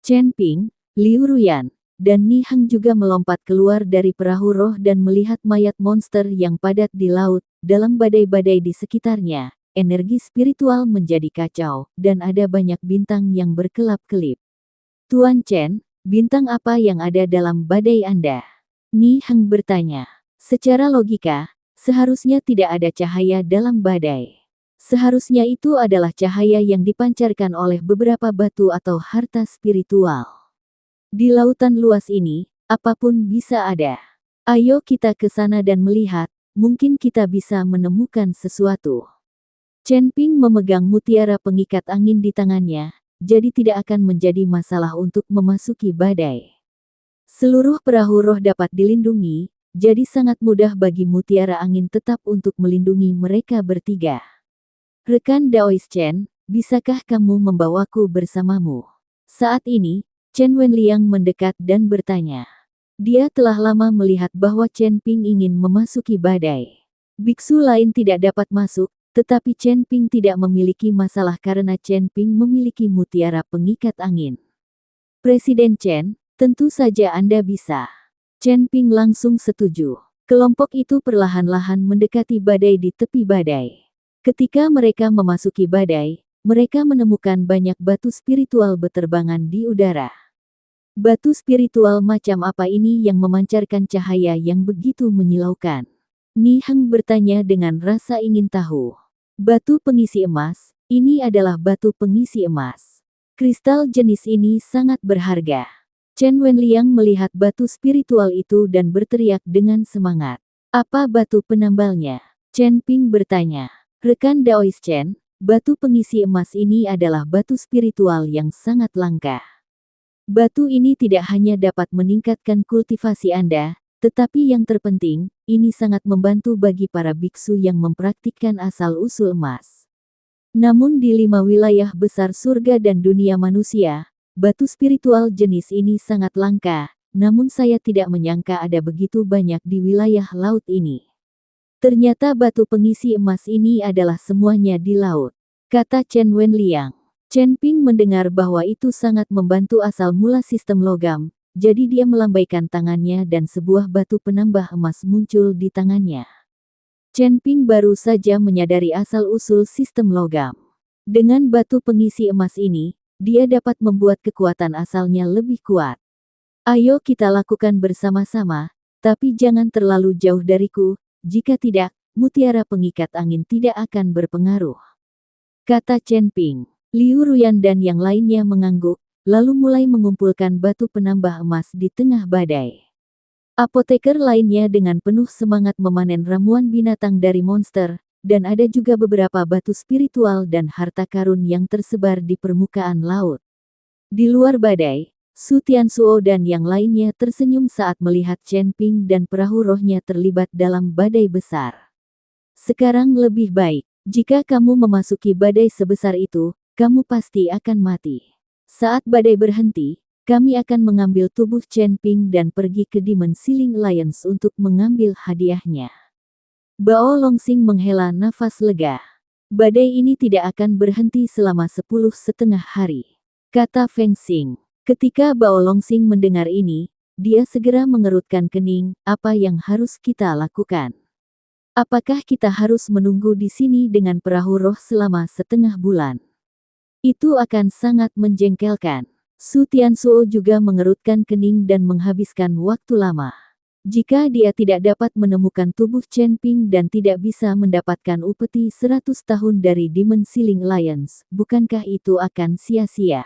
Chen Ping, Liu Ruyan, dan Ni Heng juga melompat keluar dari perahu roh dan melihat mayat monster yang padat di laut. Dalam badai-badai di sekitarnya, energi spiritual menjadi kacau, dan ada banyak bintang yang berkelap-kelip. Tuan Chen, bintang apa yang ada dalam badai Anda? Ni Heng bertanya. Secara logika, seharusnya tidak ada cahaya dalam badai. Seharusnya itu adalah cahaya yang dipancarkan oleh beberapa batu atau harta spiritual. Di lautan luas ini, apapun bisa ada. Ayo kita ke sana dan melihat, mungkin kita bisa menemukan sesuatu. Chen Ping memegang mutiara pengikat angin di tangannya, jadi tidak akan menjadi masalah untuk memasuki badai. Seluruh perahu roh dapat dilindungi, jadi sangat mudah bagi mutiara angin tetap untuk melindungi mereka bertiga. Rekan Daois Chen, bisakah kamu membawaku bersamamu? Saat ini, Chen Wenliang mendekat dan bertanya. Dia telah lama melihat bahwa Chen Ping ingin memasuki badai. Biksu lain tidak dapat masuk, tetapi Chen Ping tidak memiliki masalah karena Chen Ping memiliki mutiara pengikat angin. Presiden Chen, tentu saja Anda bisa. Chen Ping langsung setuju. Kelompok itu perlahan-lahan mendekati badai di tepi badai. Ketika mereka memasuki badai, mereka menemukan banyak batu spiritual beterbangan di udara. Batu spiritual macam apa ini yang memancarkan cahaya yang begitu menyilaukan? Ni Heng bertanya dengan rasa ingin tahu. Batu pengisi emas, ini adalah batu pengisi emas. Kristal jenis ini sangat berharga. Chen Wenliang melihat batu spiritual itu dan berteriak dengan semangat. Apa batu penambalnya? Chen Ping bertanya. Rekan Daois Chen, batu pengisi emas ini adalah batu spiritual yang sangat langka. Batu ini tidak hanya dapat meningkatkan kultivasi Anda, tetapi yang terpenting, ini sangat membantu bagi para biksu yang mempraktikkan asal-usul emas. Namun di 5 wilayah besar surga dan dunia manusia, batu spiritual jenis ini sangat langka, namun saya tidak menyangka ada begitu banyak di wilayah laut ini. Ternyata batu pengisi emas ini adalah semuanya di laut, kata Chen Wenliang. Chen Ping mendengar bahwa itu sangat membantu asal mula sistem logam, jadi dia melambaikan tangannya dan sebuah batu penambah emas muncul di tangannya. Chen Ping baru saja menyadari asal-usul sistem logam. Dengan batu pengisi emas ini, dia dapat membuat kekuatan asalnya lebih kuat. Ayo kita lakukan bersama-sama, tapi jangan terlalu jauh dariku, jika tidak, mutiara pengikat angin tidak akan berpengaruh. Kata Chen Ping. Liu Ruyan dan yang lainnya mengangguk, lalu mulai mengumpulkan batu penambah emas di tengah badai. Apoteker lainnya dengan penuh semangat memanen ramuan binatang dari monster, dan ada juga beberapa batu spiritual dan harta karun yang tersebar di permukaan laut. Di luar badai, Su Tianzuo dan yang lainnya tersenyum saat melihat Chen Ping dan perahu rohnya terlibat dalam badai besar. Sekarang lebih baik, jika kamu memasuki badai sebesar itu, kamu pasti akan mati. Saat badai berhenti, kami akan mengambil tubuh Chen Ping dan pergi ke Demon Ceiling Alliance untuk mengambil hadiahnya. Bao Longsing menghela nafas lega. Badai ini tidak akan berhenti selama 10,5 hari, kata Feng Xing. Ketika Bao Longsing mendengar ini, dia segera mengerutkan kening. Apa yang harus kita lakukan? Apakah kita harus menunggu di sini dengan perahu roh selama setengah bulan? Itu akan sangat menjengkelkan. Su Tianzuo juga mengerutkan kening dan menghabiskan waktu lama. Jika dia tidak dapat menemukan tubuh Chen Ping dan tidak bisa mendapatkan upeti 100 tahun dari Demon Ceiling Alliance, bukankah itu akan sia-sia?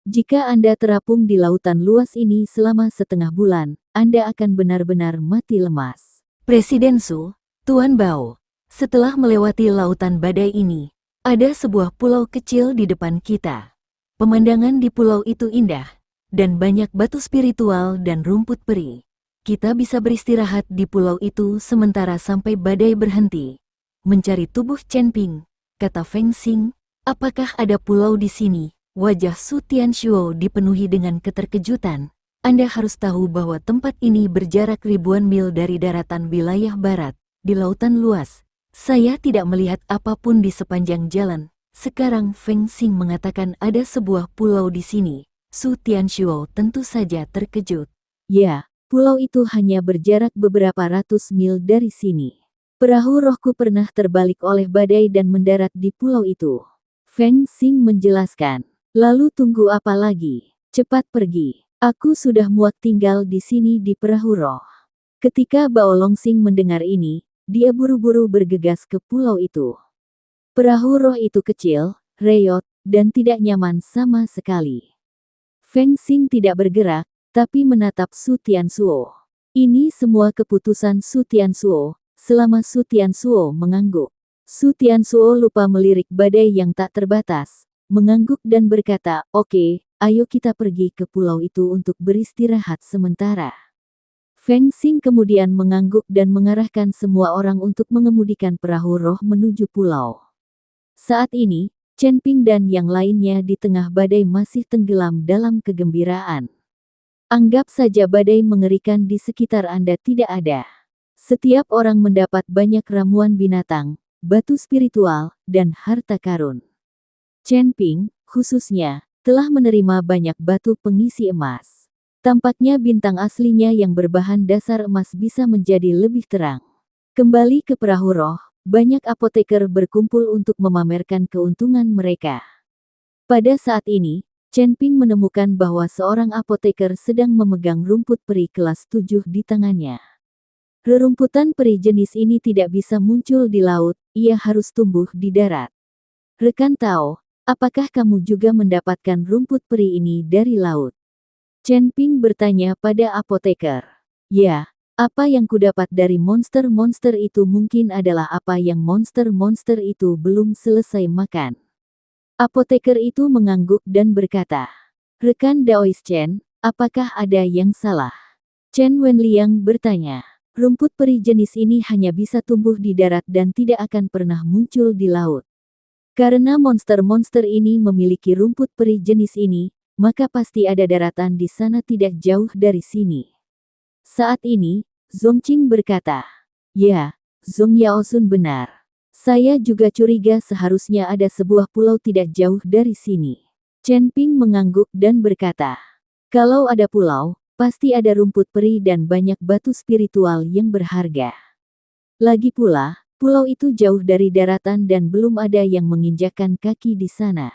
Jika Anda terapung di lautan luas ini selama setengah bulan, Anda akan benar-benar mati lemas. Presiden Su, Tuan Bao, setelah melewati lautan badai ini, ada sebuah pulau kecil di depan kita. Pemandangan di pulau itu indah, dan banyak batu spiritual dan rumput peri. Kita bisa beristirahat di pulau itu sementara sampai badai berhenti. Mencari tubuh Chen Ping, kata Feng Xing. Apakah ada pulau di sini? Wajah Su Tianzuo dipenuhi dengan keterkejutan. Anda harus tahu bahwa tempat ini berjarak ribuan mil dari daratan wilayah barat, di lautan luas. Saya tidak melihat apapun di sepanjang jalan. Sekarang Feng Xing mengatakan ada sebuah pulau di sini. Su Tianshuo tentu saja terkejut. Ya, pulau itu hanya berjarak beberapa ratus mil dari sini. Perahu rohku pernah terbalik oleh badai dan mendarat di pulau itu. Feng Xing menjelaskan. Lalu tunggu apa lagi? Cepat pergi. Aku sudah muak tinggal di sini di perahu roh. Ketika Bao Longsing mendengar ini, dia buru-buru bergegas ke pulau itu. Perahu roh itu kecil, reyot, dan tidak nyaman sama sekali. Feng Xing tidak bergerak, tapi menatap Su Tianshuo. Ini semua keputusan Su Tianshuo, selama Su Tianshuo mengangguk. Su Tianshuo lupa melirik badai yang tak terbatas, mengangguk dan berkata, "Oke, ayo kita pergi ke pulau itu untuk beristirahat sementara." Feng Xing kemudian mengangguk dan mengarahkan semua orang untuk mengemudikan perahu roh menuju pulau. Saat ini, Chen Ping dan yang lainnya di tengah badai masih tenggelam dalam kegembiraan. Anggap saja badai mengerikan di sekitar Anda tidak ada. Setiap orang mendapat banyak ramuan binatang, batu spiritual, dan harta karun. Chen Ping, khususnya, telah menerima banyak batu pengisi emas. Tampaknya bintang aslinya yang berbahan dasar emas bisa menjadi lebih terang. Kembali ke perahu roh, banyak apoteker berkumpul untuk memamerkan keuntungan mereka. Pada saat ini, Chen Ping menemukan bahwa seorang apoteker sedang memegang rumput peri kelas 7 di tangannya. Rerumputan peri jenis ini tidak bisa muncul di laut, ia harus tumbuh di darat. Rekan Tao, apakah kamu juga mendapatkan rumput peri ini dari laut? Chen Ping bertanya pada apoteker. Ya, apa yang kudapat dari monster-monster itu mungkin adalah apa yang monster-monster itu belum selesai makan. Apoteker itu mengangguk dan berkata, "Rekan Daois Chen, apakah ada yang salah?" Chen Wenliang bertanya. Rumput peri jenis ini hanya bisa tumbuh di darat dan tidak akan pernah muncul di laut. Karena monster-monster ini memiliki rumput peri jenis ini, maka pasti ada daratan di sana tidak jauh dari sini. Saat ini, Zongqing berkata, "Ya, Zong Yaosun benar. Saya juga curiga seharusnya ada sebuah pulau tidak jauh dari sini." Chen Ping mengangguk dan berkata, "Kalau ada pulau, pasti ada rumput peri dan banyak batu spiritual yang berharga. Lagi pula, pulau itu jauh dari daratan dan belum ada yang menginjakkan kaki di sana.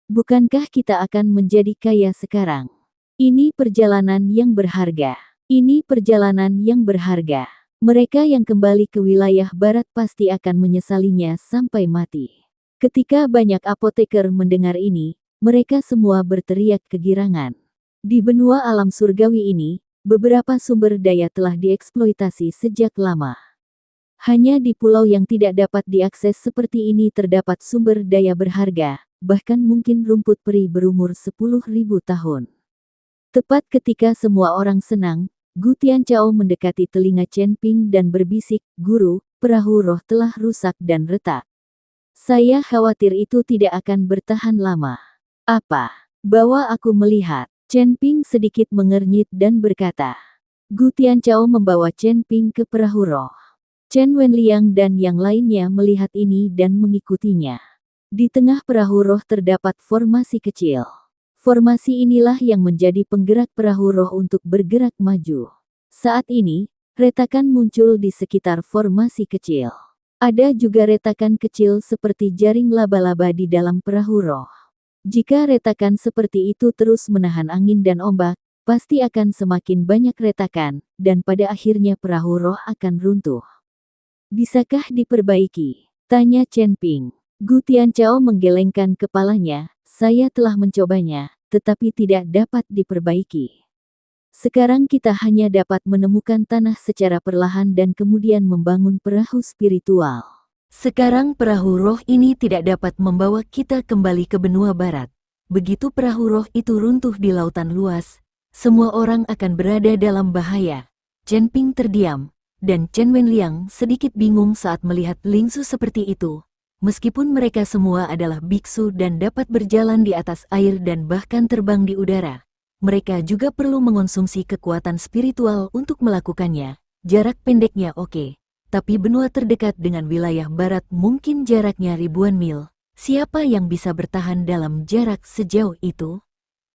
Bukankah kita akan menjadi kaya sekarang? Ini perjalanan yang berharga. Ini perjalanan yang berharga. Mereka yang kembali ke wilayah barat pasti akan menyesalinya sampai mati." Ketika banyak apoteker mendengar ini, mereka semua berteriak kegirangan. Di benua alam surgawi ini, beberapa sumber daya telah dieksploitasi sejak lama. Hanya di pulau yang tidak dapat diakses seperti ini terdapat sumber daya berharga, bahkan mungkin rumput peri berumur 10.000 tahun. Tepat ketika semua orang senang, Gu Tianchao mendekati telinga Chen Ping dan berbisik, "Guru, perahu roh telah rusak dan retak. Saya khawatir itu tidak akan bertahan lama." "Apa? Bawa aku melihat." Chen Ping sedikit mengernyit dan berkata. Gu Tianchao membawa Chen Ping ke perahu roh. Chen Wenliang dan yang lainnya melihat ini dan mengikutinya. Di tengah perahu roh terdapat formasi kecil. Formasi inilah yang menjadi penggerak perahu roh untuk bergerak maju. Saat ini, retakan muncul di sekitar formasi kecil. Ada juga retakan kecil seperti jaring laba-laba di dalam perahu roh. Jika retakan seperti itu terus menahan angin dan ombak, pasti akan semakin banyak retakan, dan pada akhirnya perahu roh akan runtuh. "Bisakah diperbaiki?" tanya Chen Ping. Gu Tianchao menggelengkan kepalanya, "Saya telah mencobanya, tetapi tidak dapat diperbaiki. Sekarang kita hanya dapat menemukan tanah secara perlahan dan kemudian membangun perahu spiritual." Sekarang perahu roh ini tidak dapat membawa kita kembali ke benua barat. Begitu perahu roh itu runtuh di lautan luas, semua orang akan berada dalam bahaya. Chen Ping terdiam, dan Chen Wenliang sedikit bingung saat melihat Lingsu seperti itu. Meskipun mereka semua adalah biksu dan dapat berjalan di atas air dan bahkan terbang di udara, mereka juga perlu mengonsumsi kekuatan spiritual untuk melakukannya. Jarak pendeknya oke. Tapi benua terdekat dengan wilayah barat mungkin jaraknya ribuan mil. Siapa yang bisa bertahan dalam jarak sejauh itu?